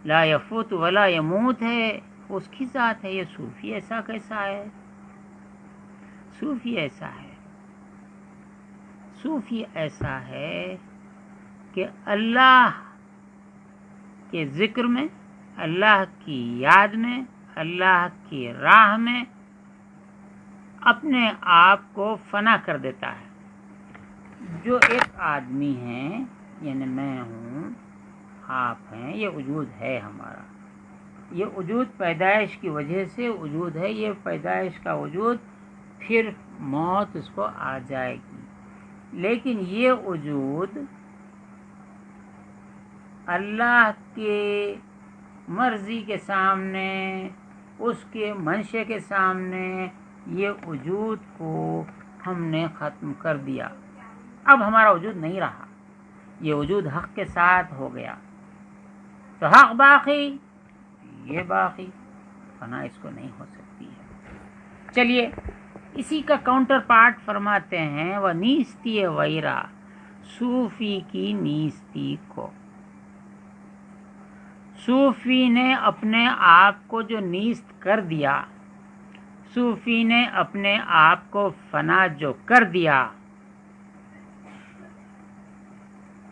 لا یفوت ولا یموت ہے، اس کی ذات ہے. یہ صوفی ایسا کیسا ہے؟ صوفی ایسا ہے، صوفی ایسا ہے کہ اللہ کے ذکر میں، اللہ کی یاد میں، اللہ کی راہ میں اپنے آپ کو فنا کر دیتا ہے. جو ایک آدمی ہے، یعنی میں ہوں، آپ ہیں، یہ وجود ہے ہمارا. یہ وجود پیدائش کی وجہ سے وجود ہے. یہ پیدائش کا وجود، پھر موت اس کو آ جائے گی. لیکن یہ وجود اللہ کے مرضی کے سامنے، اس کے منشے کے سامنے، یہ وجود کو ہم نے ختم کر دیا. اب ہمارا وجود نہیں رہا، یہ وجود حق کے ساتھ ہو گیا. تو حق باقی، یہ باقی، فنا اس کو نہیں ہو سکتی ہے. چلیے اسی کا کاؤنٹر پارٹ فرماتے ہیں، وہ نیستی ویرا، صوفی کی نیستی کو. صوفی نے اپنے آپ کو جو نیست کر دیا، صوفی نے اپنے آپ کو فنا جو کر دیا،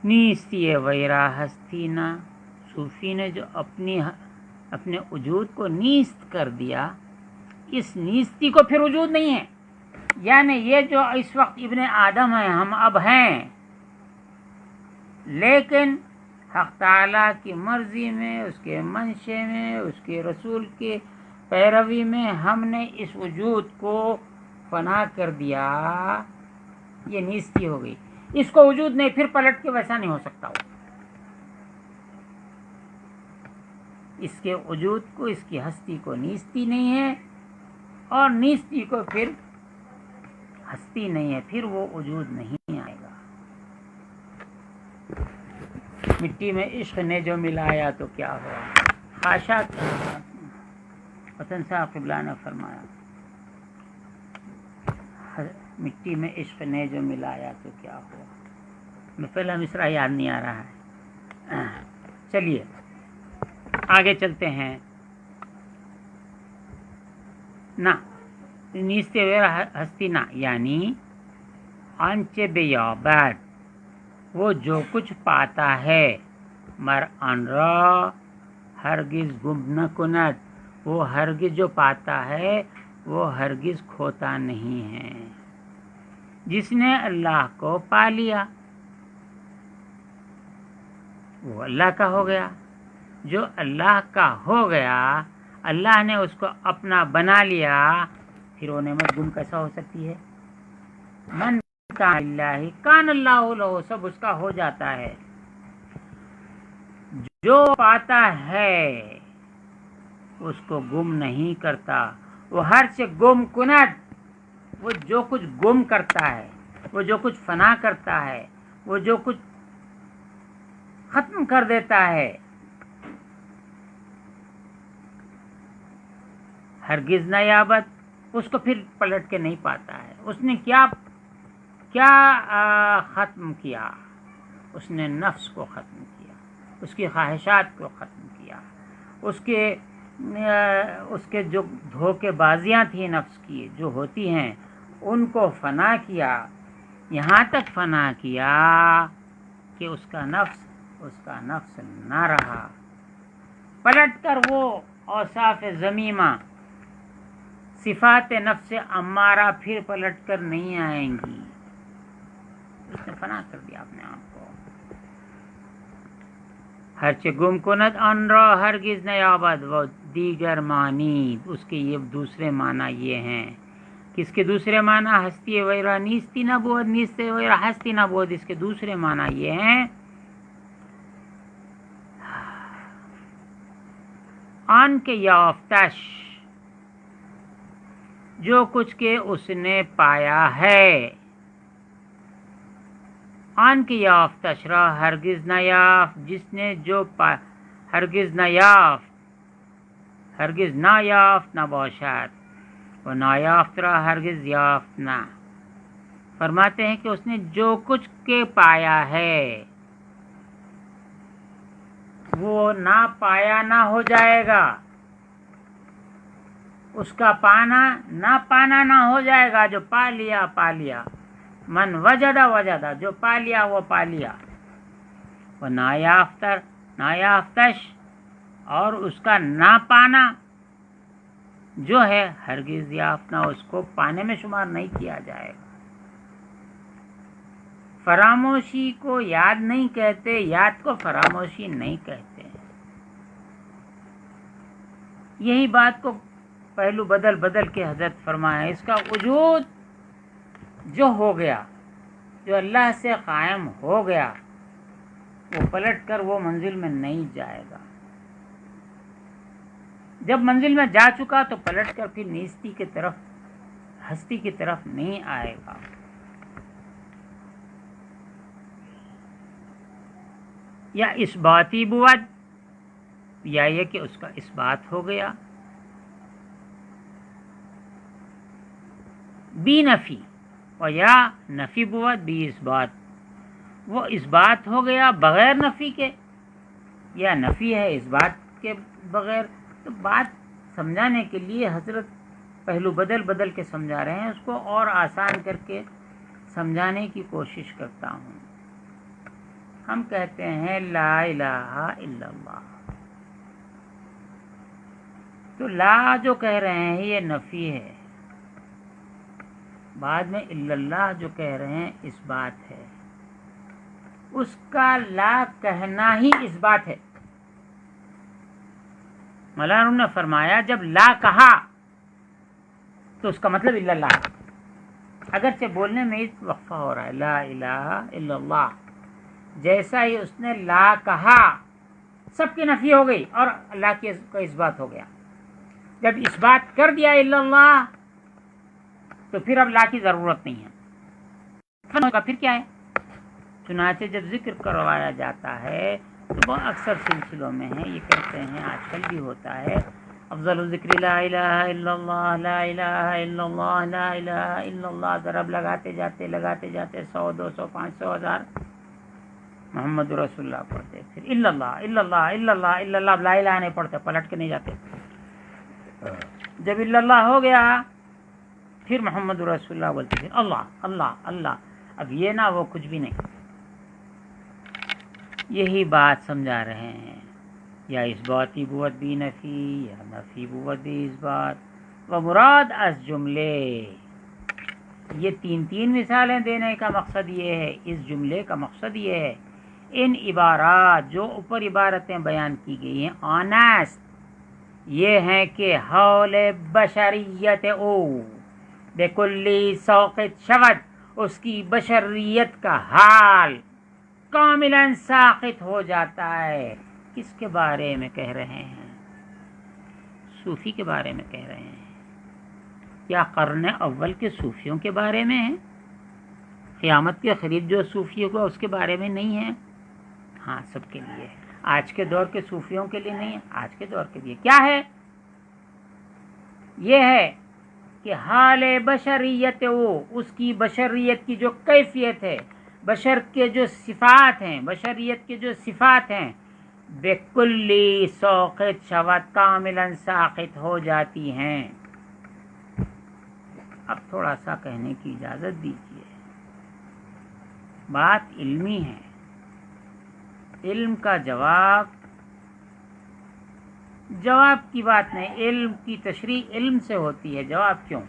نیستی ویرا ہستی نا، صوفی نے جو اپنے وجود کو نیست کر دیا، اس نیستی کو پھر وجود نہیں ہے. یعنی یہ جو اس وقت ابن آدم ہیں، ہم اب ہیں، لیکن حق تعالیٰ کی مرضی میں، اس کے منشے میں، اس کے رسول کے پیروی میں ہم نے اس وجود کو فنا کر دیا. یہ نیستی ہو گئی، اس کو وجود نہیں، پھر پلٹ کے ویسا نہیں ہو سکتا. اس کے وجود کو، اس کی ہستی کو نیستی نہیں ہے، اور نیستی کو پھر ہستی نہیں ہے، پھر وہ وجود نہیں آئے گا. مٹی میں عشق نے جو ملایا تو کیا ہوا. خاشا وطن صاحب قبلہ نے فرمایا، مٹی میں عشق نے جو ملایا تو کیا ہوا. میں پہلا مصرع یاد نہیں آ رہا ہے. چلیے آگے چلتے ہیں. نہ نیستے ویرا ہستی نہ، یعنی آنچے بیابد، وہ جو کچھ پاتا ہے، مر آن را ہرگز گم نہ کند، وہ ہرگز جو پاتا ہے وہ ہرگز کھوتا نہیں ہے. جس نے اللہ کو پا لیا وہ اللہ کا ہو گیا. جو اللہ کا ہو گیا، اللہ نے اس کو اپنا بنا لیا، پھر وہ نعمت گم کیسا ہو سکتی ہے؟ من کان اللہ کان اللہ لہ، سب اس کا ہو جاتا ہے. جو پاتا ہے اس کو گم نہیں کرتا. وہ ہر سے گم کند، وہ جو کچھ گم کرتا ہے، وہ جو کچھ فنا کرتا ہے، وہ جو کچھ ختم کر دیتا ہے، ہرگز نہ یابت، اس کو پھر پلٹ کے نہیں پاتا ہے. اس نے کیا ختم کیا؟ اس نے نفس کو ختم کیا، اس کی خواہشات کو ختم کیا، اس کے جو دھوکے بازیاں تھیں نفس کی جو ہوتی ہیں، ان کو فنا کیا. یہاں تک فنا کیا کہ اس کا نفس نہ رہا. پلٹ کر وہ اوصاف ذمیمہ، صفات نفس امارہ پھر پلٹ کر نہیں آئیں گی. اس نے فنا کر دیا اپنے آپ کو. ہر چه گم کند آن را ہرگز نیابد، وہ دیگر معنی، اس کے یہ دوسرے معنی یہ ہیں. کس کے دوسرے معنی؟ ہستی ویرا نیستی نبود، نیستی ویرا ہستی نبود. اس کے دوسرے معنی یہ ہیں، آن کے یافتش، جو کچھ کے اس نے پایا ہے. آن کے یافتش را ہرگز نہ یافت، جس نے جو ہرگز نہ یافت، ہرگز نہ یافت نہ باشد، وہ نایافت را ہرگز یافت نہ. فرماتے ہیں کہ اس نے جو کچھ کے پایا ہے، وہ نا پایا نہ ہو جائے گا، اس کا پانا نہ پانا نہ ہو جائے گا. جو پا لیا پا لیا، من وجدہ وجدہ، جو پا لیا وہ پا لیا. وہ نایافتش، اور اس کا نہ پانا جو ہے ہرگز یافتہ، اس کو پانے میں شمار نہیں کیا جائے گا. فراموشی کو یاد نہیں کہتے، یاد کو فراموشی نہیں کہتے. یہی بات کو پہلو بدل بدل کے حضرت فرمایا. اس کا وجود جو ہو گیا، جو اللہ سے قائم ہو گیا، وہ پلٹ کر وہ منزل میں نہیں جائے گا. جب منزل میں جا چکا تو پلٹ کر پھر نیستی کی طرف، ہستی کی طرف نہیں آئے گا. یا اثباتی بود، یا یہ کہ اس کا اثبات ہو گیا. بی نفی، اور یا نفی بود بی اثبات، وہ اثبات ہو گیا بغیر نفی کے، یا نفی ہے اثبات کے بغیر. تو بات سمجھانے کے لیے حضرت پہلو بدل بدل کے سمجھا رہے ہیں. اس کو اور آسان کر کے سمجھانے کی کوشش کرتا ہوں. ہم کہتے ہیں لا الہ الا اللہ، تو لا جو کہہ رہے ہیں یہ نفی ہے، بعد میں الا اللہ جو کہہ رہے ہیں اس بات ہے. اس کا لا کہنا ہی اس بات ہے. مولانا نے فرمایا جب لا کہا تو اس کا مطلب الا اللہ ہے. اگرچہ بولنے میں اس وقفہ ہو رہا ہے لا الہ الا اللہ، جیسا ہی اس نے لا کہا سب کی نفی ہو گئی اور اللہ کی کا اس بات ہو گیا. جب اس بات کر دیا الا اللہ تو پھر اب لا کی ضرورت نہیں ہے. پھر کیا ہے؟ چنانچہ جب ذکر کروایا جاتا ہے تو وہ اکثر سلسلوں میں ہے، یہ کہتے ہیں آج کل بھی ہوتا ہے افضل الذکر لا الہ الا اللہ، لا الہ الا اللہ، لا الہ الا اللہ. ضرب لگاتے جاتے 100 200 500 1000 محمد رسول اللہ پڑھتے، پھر الا اللہ الا اللہ الا اللہ الا اللہ. لا الہ نہیں پڑھتے، پلٹ کے نہیں جاتے. جب الا اللہ ہو گیا پھر محمد رسول اللہ بولتے، پھر اللہ اللہ اللہ. اب یہ نہ وہ کچھ بھی نہیں. یہی بات سمجھا رہے ہیں. یا اثباتی بود بی نفی، یا نفی بود بی اثبات. و مراد از جملے، یہ تین مثالیں دینے کا مقصد یہ ہے، اس جملے کا مقصد یہ ہے ان عبارات جو اوپر عبارتیں بیان کی گئی ہیں آنست یہ ہیں کہ حول بشریت او بکلی ساقط شود، اس کی بشریت کا حال کاملاً ساقط ہو جاتا ہے. کس کے بارے میں کہہ رہے ہیں؟ صوفی کے بارے میں کہہ رہے ہیں. یا قرن اول کے صوفیوں کے بارے میں ہے؟ قیامت کے قریب جو صوفی ہوگا اس کے بارے میں نہیں ہے؟ ہاں سب کے لیے. آج کے دور کے صوفیوں کے لیے نہیں ہے، آج کے دور کے لیے کیا ہے؟ یہ ہے کہ حال بشریت وہ، اس کی بشریت کی جو کیفیت ہے، بشر کے جو صفات ہیں، بشریت کے جو صفات ہیں بکلی ساقط شود، کاملاً ساقط ہو جاتی ہیں. اب تھوڑا سا کہنے کی اجازت دیجیے. بات علمی ہے. علم کا جواب کی بات نہیں. علم کی تشریح علم سے ہوتی ہے. جواب کیوں؟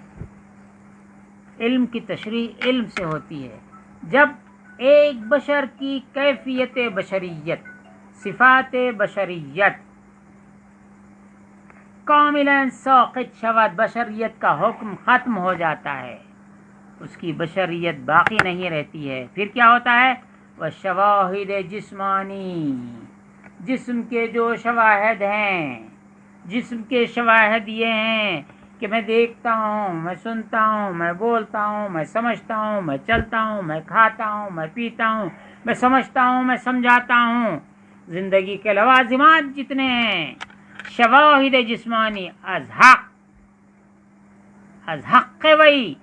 علم کی تشریح علم سے ہوتی ہے. جب ایک بشر کی کیفیت بشریت، صفات بشریت کاملاً ساقط شود، بشریت کا حکم ختم ہو جاتا ہے، اس کی بشریت باقی نہیں رہتی ہے. پھر کیا ہوتا ہے؟ وشواہد جسمانی، جسم کے جو شواہد ہیں، جسم کے شواہد یہ ہیں کہ میں دیکھتا ہوں، میں سنتا ہوں، میں بولتا ہوں، میں سمجھتا ہوں، میں چلتا ہوں، میں کھاتا ہوں، میں پیتا ہوں، میں سمجھتا ہوں، میں سمجھاتا ہوں. زندگی کے لوازمات جتنے ہیں شواہد جسمانی از حق وہی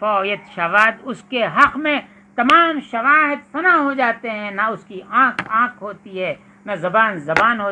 فویت شواہد، اس کے حق میں تمام شواہد فنا ہو جاتے ہیں. نہ اس کی آنکھ ہوتی ہے، نہ زبان زبان ہوتی